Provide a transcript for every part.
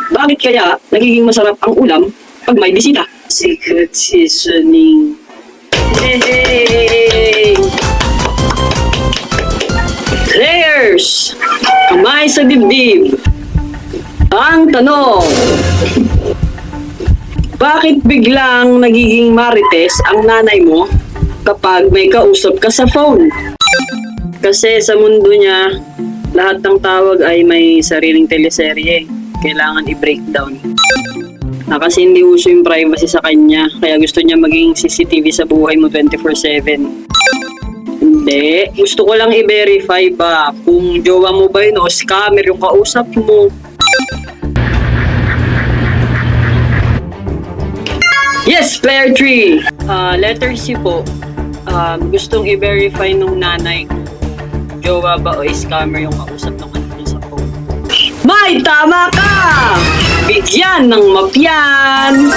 Bakit kaya nagiging masarap ang ulam pag may bisita? Secret seasoning. Hey! Players! Kamay sa dibdib. Ang tanong, bakit biglang nagiging marites ang nanay mo kapag may kausap ka sa phone? Kasi sa mundo niya, lahat ng tawag ay may sariling teleserye. Kailangan i-breakdown. Kasi hindi uso yung privacy sa kanya. Kaya gusto niya maging CCTV sa buhay mo 24/7. Hindi. Gusto ko lang i-verify ba kung jowa mo ba yun o scammer yung kausap mo. Yes, player 3. Letter C po. Gustong i-verify nung nanay jowa ba o scammer yung kausap ng anak niya sa phone. May tama ka! Bigyan ng mapyan!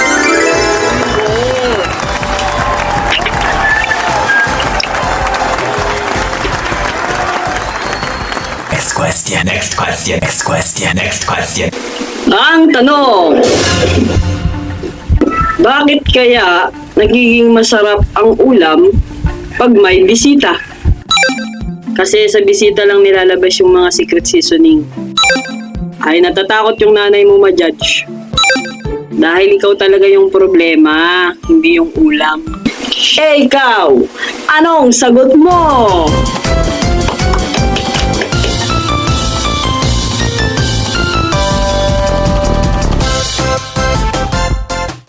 Next question, next question, next question, next question. Ang tanong, bakit kaya nagiging masarap ang ulam pag may bisita? Kasi sa bisita lang nilalabas yung mga secret seasoning. Ay natatakot yung nanay mo ma-judge. Dahil ikaw talaga yung problema, hindi yung ulam. Eh ikaw, anong sagot mo?